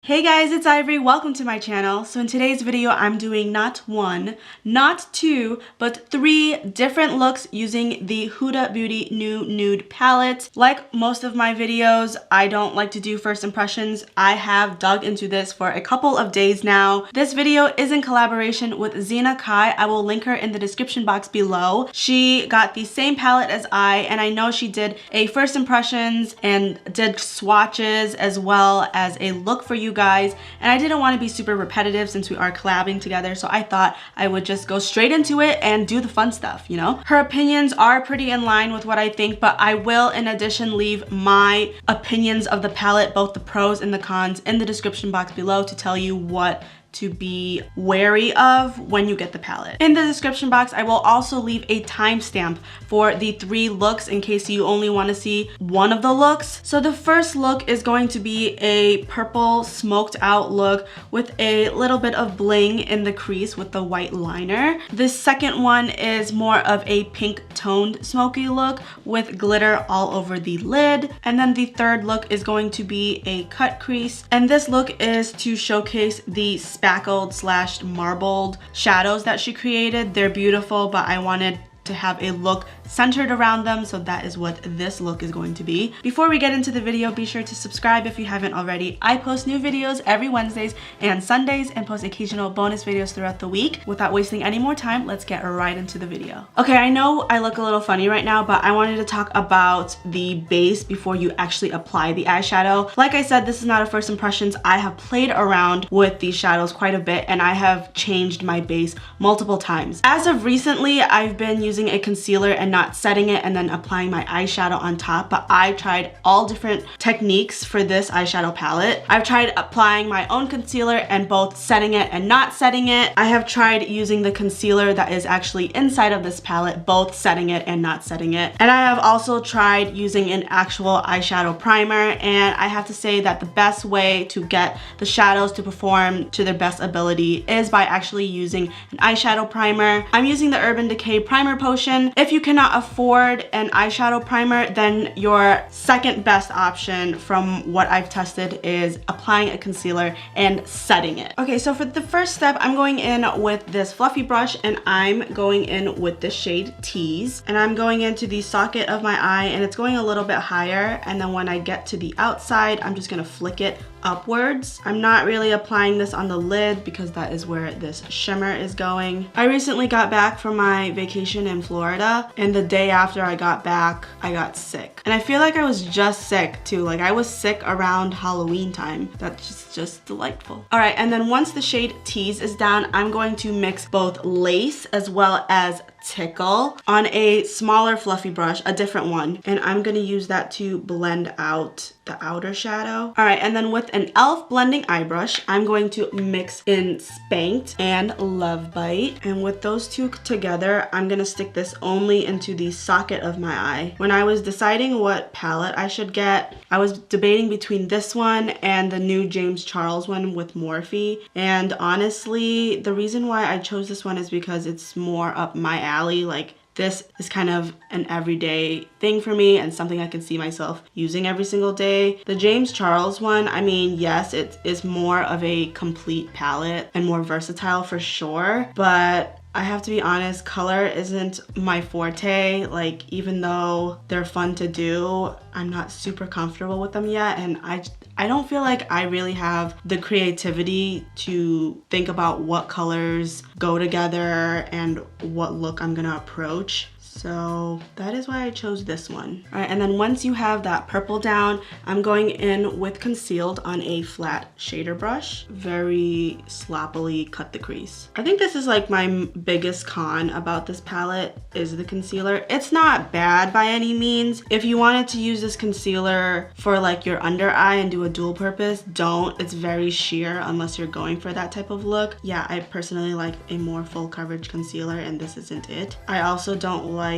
Hey guys, it's Ivory. Welcome to my channel. So in today's video, I'm doing not one, not two, but 3 different looks using the Huda Beauty New Nude palette. Like most of my videos, I don't like to do first impressions. I have dug into this for a couple of days now. This video is in collaboration with Zena Kai. I will link her in the description box below. She got the same palette as I, and I know she did a first impressions and did swatches as well as a look for you guys, and I didn't want to be super repetitive since we are collabing together, so I thought I would just go straight into it and do the fun stuff, you know? Her opinions are pretty in line with what I think, but I will in addition leave my opinions of the palette, both the pros and the cons, in the description box below to tell you what to be wary of when you get the palette. In the description box, I will also leave a timestamp for the 3 looks in case you only want to see one of the looks. So the first look is going to be a purple smoked out look with a little bit of bling in the crease with the white liner. The second one is more of a pink toned smoky look with glitter all over the lid. And then the third look is going to be a cut crease. And this look is to showcase the spackled / marbled shadows that she created. They're beautiful, but I wanted to have a look centered around them, so that is what this look is going to be. Before we get into the video, be sure to subscribe if you haven't already. I post new videos every Wednesdays and Sundays and post occasional bonus videos throughout the week. Without wasting any more time, let's get right into the video. Okay, I know I look a little funny right now, but I wanted to talk about the base before you actually apply the eyeshadow. Like I said, this is not a first impressions. I have played around with these shadows quite a bit and I have changed my base multiple times. As of recently, I've been using a concealer and not setting it and then applying my eyeshadow on top, but I tried all different techniques for this eyeshadow palette. I've tried applying my own concealer and both setting it and not setting it. I have tried using the concealer that is actually inside of this palette, both setting it and not setting it. And I have also tried using an actual eyeshadow primer, and I have to say that the best way to get the shadows to perform to their best ability is by actually using an eyeshadow primer. I'm using the Urban Decay Primer Potion. If you cannot afford an eyeshadow primer, then your second best option from what I've tested is applying a concealer and setting it. Okay, so for the first step, I'm going in with this fluffy brush and I'm going in with the shade Tease. And I'm going into the socket of my eye and it's going a little bit higher. And then when I get to the outside, I'm just gonna flick it upwards. I'm not really applying this on the lid because that is where this shimmer is going. I recently got back from my vacation in Florida, and the day after I got back, I got sick. And I feel like I was just sick too. Like I was sick around Halloween time. That's just delightful. All right, and then once the shade Tease is down, I'm going to mix both lace as well as Tickle on a smaller fluffy brush, a different one, and I'm gonna use that to blend out the outer shadow. All right, and then with an e.l.f. blending eye brush, I'm going to mix in Spanked and Love Bite, and with those two together, I'm gonna stick this only into the socket of my eye. When I was deciding what palette I should get, I was debating between this one and the new James Charles one with Morphe, and honestly, the reason why I chose this one is because it's more up my alley. Like, this is kind of an everyday thing for me and something I can see myself using every single day. The James Charles one, I mean, yes, it is more of a complete palette and more versatile for sure, but I have to be honest, color isn't my forte. Like, even though they're fun to do, I'm not super comfortable with them yet, and I don't feel like I really have the creativity to think about what colors go together and what look I'm gonna approach. So that is why I chose this one. All right, and then once you have that purple down, I'm going in with Concealed on a flat shader brush. Very sloppily cut the crease. I think this is like my biggest con about this palette is the concealer. It's not bad by any means. If you wanted to use this concealer for like your under eye and do a dual purpose, don't. It's very sheer unless you're going for that type of look. Yeah, I personally like a more full coverage concealer and this isn't it. I also don't like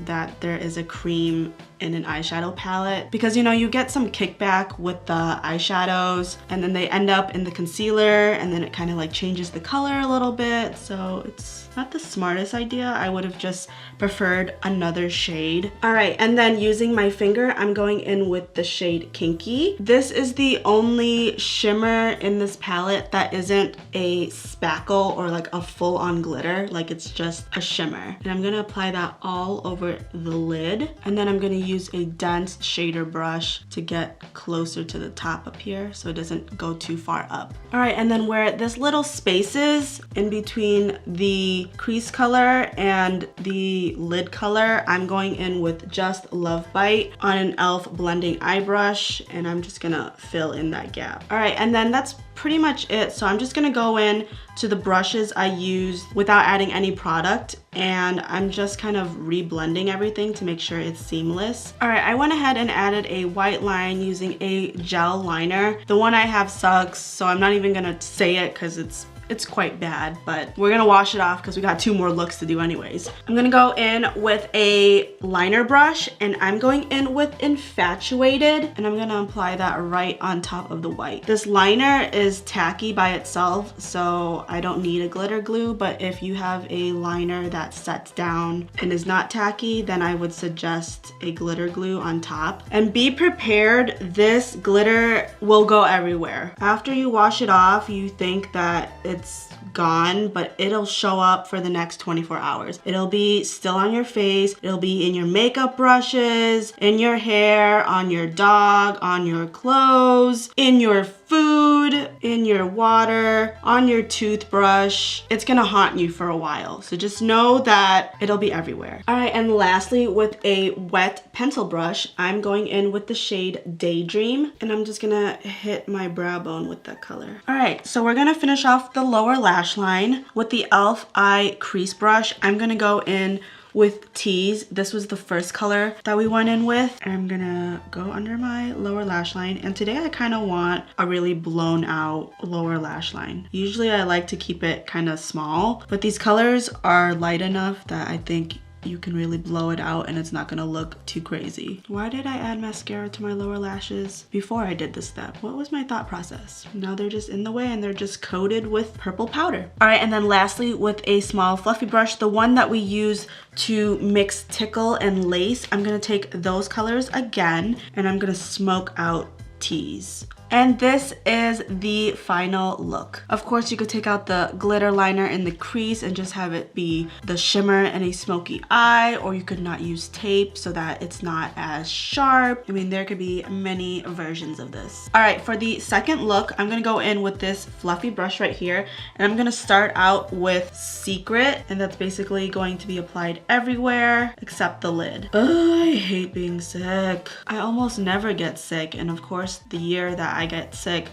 that there is a cream in an eyeshadow palette, because you know, you get some kickback with the eyeshadows and then they end up in the concealer and then it kind of like changes the color a little bit. So it's not the smartest idea. I would have just preferred another shade. All right, and then using my finger, I'm going in with the shade Kinky. This is the only shimmer in this palette that isn't a spackle or like a full-on glitter, like it's just a shimmer. And I'm gonna apply that all over the lid, and then I'm gonna use a dense shader brush to get closer to the top up here so it doesn't go too far up. All right, and then where this little spaces in between the crease color and the lid color, I'm going in with just Love Bite on an e.l.f. blending eye brush, and I'm just gonna fill in that gap. All right, and then that's pretty much it. So I'm just gonna go in to the brushes I used without adding any product, and I'm just kind of reblending everything to make sure it's seamless. All right, I went ahead and added a white line using a gel liner. The one I have sucks, so I'm not even gonna say it because it's quite bad, but we're gonna wash it off because we got 2 more looks to do anyways. I'm gonna go in with a liner brush, and I'm going in with Infatuated, and I'm gonna apply that right on top of the white. This liner is tacky by itself, so I don't need a glitter glue, but if you have a liner that sets down and is not tacky, then I would suggest a glitter glue on top. And be prepared, this glitter will go everywhere. After you wash it off, you think that it's gone, but it'll show up for the next 24 hours. It'll be still on your face, it'll be in your makeup brushes, in your hair, on your dog, on your clothes, in your food, in your water, on your toothbrush. It's gonna haunt you for a while, so just know that it'll be everywhere. All right, and lastly, with a wet pencil brush, I'm going in with the shade Daydream, and I'm just gonna hit my brow bone with that color. All right, so we're gonna finish off the lower lash line with the e.l.f. eye crease brush. I'm gonna go in with Tease. This was the first color that we went in with. I'm gonna go under my lower lash line, and today I kind of want a really blown out lower lash line. Usually I like to keep it kind of small, but these colors are light enough that I think you can really blow it out and it's not gonna look too crazy. Why did I add mascara to my lower lashes before I did this step? What was my thought process? Now they're just in the way and they're just coated with purple powder. All right, and then lastly, with a small fluffy brush, the one that we use to mix Tickle and Lace, I'm gonna take those colors again and I'm gonna smoke out Tease. And this is the final look. Of course, you could take out the glitter liner in the crease and just have it be the shimmer and a smoky eye, or you could not use tape so that it's not as sharp. I mean, there could be many versions of this. All right, for the second look, I'm gonna go in with this fluffy brush right here, and I'm gonna start out with Secret, and that's basically going to be applied everywhere except the lid. Ugh, I hate being sick. I almost never get sick, and of course, the year that I get sick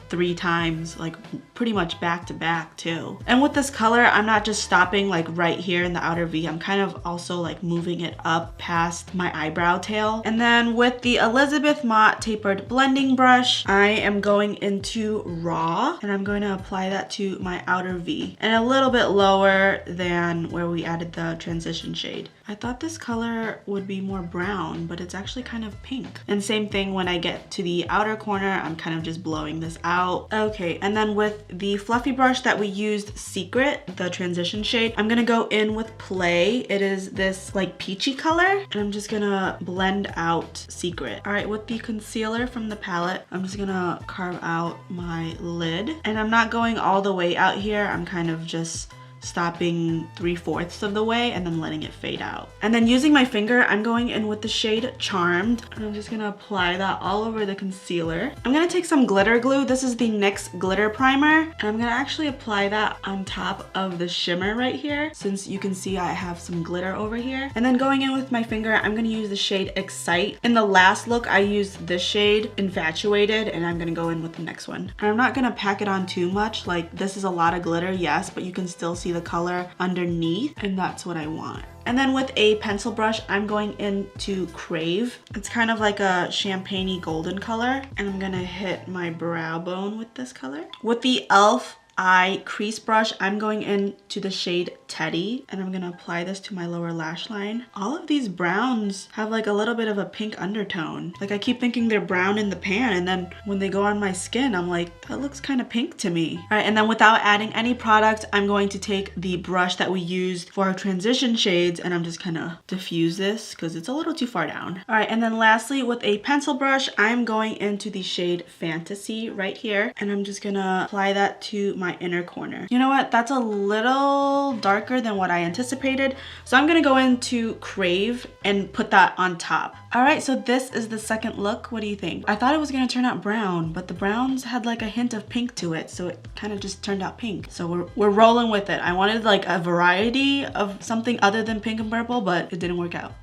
3 times, like pretty much back to back too. And with this color, I'm not just stopping like right here in the outer V, I'm kind of also like moving it up past my eyebrow tail. And then with the Elizabeth Mott tapered blending brush, I am going into Raw, and I'm going to apply that to my outer V and a little bit lower than where we added the transition shade. I thought this color would be more brown, but it's actually kind of pink. And same thing when I get to the outer corner, I'm kind of just blowing this out. Okay, and then with the fluffy brush that we used, Secret, the transition shade, I'm gonna go in with Play. It is this like peachy color, and I'm just gonna blend out Secret. All right, with the concealer from the palette, I'm just gonna carve out my lid. And I'm not going all the way out here, I'm kind of just stopping 3/4 of the way and then letting it fade out. And then using my finger, I'm going in with the shade Charmed, and I'm just gonna apply that all over the concealer. I'm gonna take some glitter glue. This is the NYX glitter primer, and I'm gonna actually apply that on top of the shimmer right here, since you can see I have some glitter over here. And then going in with my finger, I'm gonna use the shade Excite. In the last look, I used this shade, Infatuated, and I'm gonna go in with the next one. And I'm not gonna pack it on too much. Like, this is a lot of glitter, yes, but you can still see the color underneath, and that's what I want. And then with a pencil brush, I'm going into Crave. It's kind of like a champagne-y golden color, and I'm gonna hit my brow bone with this color. With the e.l.f. eye crease brush, I'm going into the shade Teddy, and I'm gonna apply this to my lower lash line. All of these browns have like a little bit of a pink undertone. Like I keep thinking they're brown in the pan, and then when they go on my skin, I'm like, that looks kind of pink to me. All right, and then without adding any product, I'm going to take the brush that we used for our transition shades, and I'm just gonna diffuse this because it's a little too far down. All right, and then lastly, with a pencil brush, I'm going into the shade Fantasy right here, and I'm just gonna apply that to my inner corner. You know what? That's a little darker than what I anticipated, so I'm gonna go into Crave and put that on top. All right, so this is the second look. What do you think? I thought it was gonna turn out brown, but the browns had like a hint of pink to it, so it kind of just turned out pink. So we're rolling with it. I wanted like a variety of something other than pink and purple, but it didn't work out.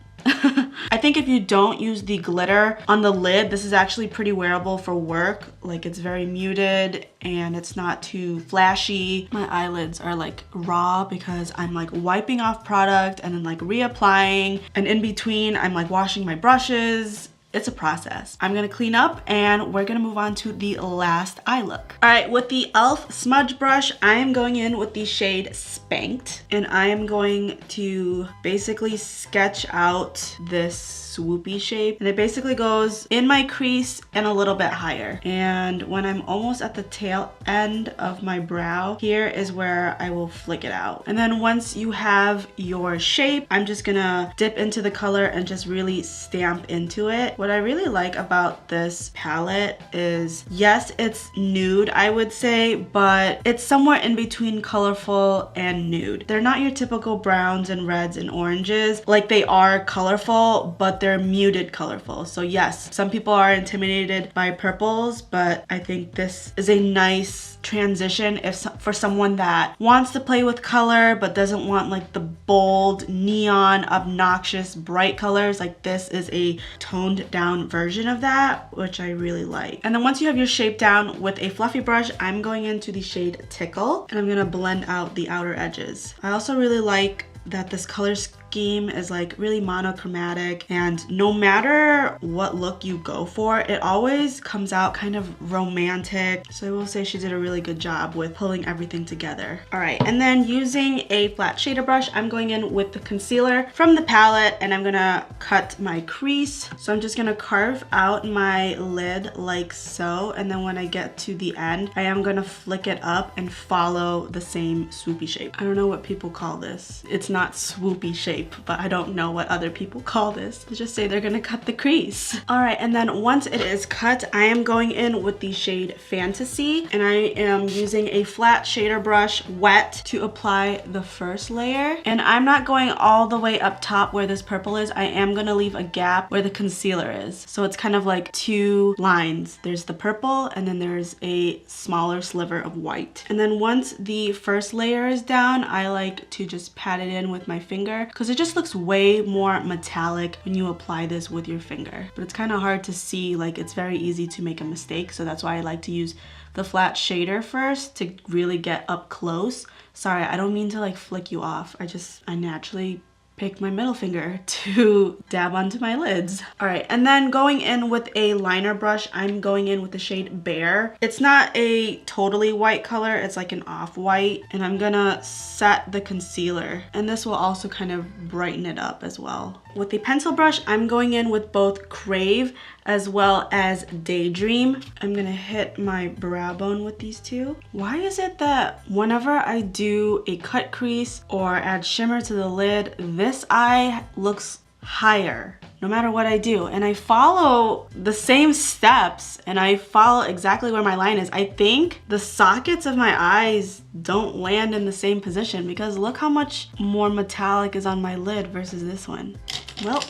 I think if you don't use the glitter on the lid, this is actually pretty wearable for work. Like it's very muted and it's not too flashy. My eyelids are like raw because I'm like wiping off product and then like reapplying, and in between I'm like washing my brushes. It's a process. I'm gonna clean up and we're gonna move on to the last eye look. All right, with the e.l.f. smudge brush, I am going in with the shade Spanked, and I am going to basically sketch out this swoopy shape, and it basically goes in my crease and a little bit higher. And when I'm almost at the tail end of my brow, here is where I will flick it out. And then once you have your shape, I'm just gonna dip into the color and just really stamp into it. What I really like about this palette is, yes, it's nude, I would say, but it's somewhere in between colorful and nude. They're not your typical browns and reds and oranges. Like they are colorful, but they're muted colorful. So yes, some people are intimidated by purples, but I think this is a nice transition for someone that wants to play with color but doesn't want like the bold, neon, obnoxious, bright colors. Like this is a toned down version of that, which I really like. And then once you have your shape down with a fluffy brush, I'm going into the shade Tickle, and I'm gonna blend out the outer edges. I also really like that this color scheme is like really monochromatic, and no matter what look you go for, it always comes out kind of romantic. So I will say she did a really good job with pulling everything together. All right, and then using a flat shader brush, I'm going in with the concealer from the palette, and I'm gonna cut my crease. So I'm just gonna carve out my lid like so, and then when I get to the end, I am gonna flick it up and follow the same swoopy shape. I don't know what people call this. It's not swoopy shape, but I don't know what other people call this. Let's just say they're gonna cut the crease. All right, and then once it is cut, I am going in with the shade Fantasy, and I am using a flat shader brush, wet, to apply the first layer. And I'm not going all the way up top where this purple is. I am gonna leave a gap where the concealer is. So it's kind of like two lines. There's the purple, and then there's a smaller sliver of white. And then once the first layer is down, I like to just pat it in with my finger because it just looks way more metallic when you apply this with your finger. But it's kind of hard to see, like it's very easy to make a mistake, so that's why I like to use the flat shader first to really get up close. Sorry, I don't mean to like flick you off. I naturally pick my middle finger to dab onto my lids. All right, and then going in with a liner brush, I'm going in with the shade Bear. It's not a totally white color, it's like an off-white, and I'm gonna set the concealer, and this will also kind of brighten it up as well. With the pencil brush, I'm going in with both Crave as well as Daydream. I'm gonna hit my brow bone with these two. Why is it that whenever I do a cut crease or add shimmer to the lid, this eye looks higher no matter what I do? And I follow the same steps and I follow exactly where my line is. I think the sockets of my eyes don't land in the same position because look how much more metallic is on my lid versus this one. Well,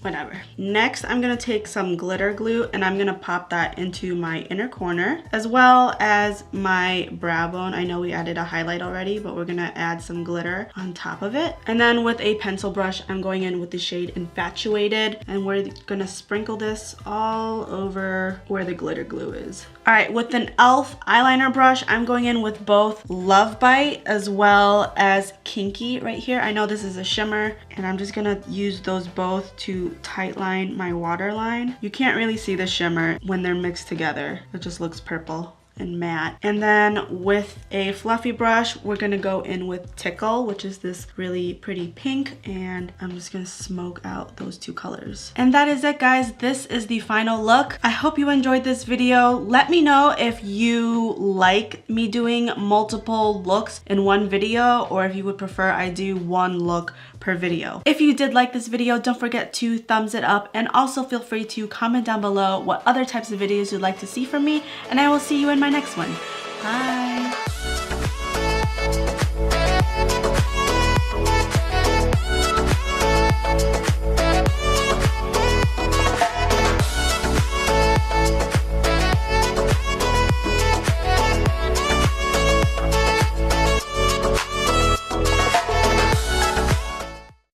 whatever. Next, I'm gonna take some glitter glue and I'm gonna pop that into my inner corner as well as my brow bone. I know we added a highlight already, but we're gonna add some glitter on top of it. And then with a pencil brush, I'm going in with the shade Infatuated, and we're gonna sprinkle this all over where the glitter glue is. All right, with an e.l.f. eyeliner brush, I'm going in with both Love Bite as well as Kinky right here. I know this is a shimmer, and I'm just gonna use those both to tightline my waterline. You can't really see the shimmer when they're mixed together. It just looks purple. and matte. And then with a fluffy brush, we're gonna go in with Tickle, which is this really pretty pink, and I'm just gonna smoke out those two colors. And that is it, guys. This is the final look. I hope you enjoyed this video. Let me know if you like me doing multiple looks in one video, or if you would prefer I do one look per video. If you did like this video, don't forget to thumbs it up, and also feel free to comment down below what other types of videos you'd like to see from me, and I will see you in my next one. Bye!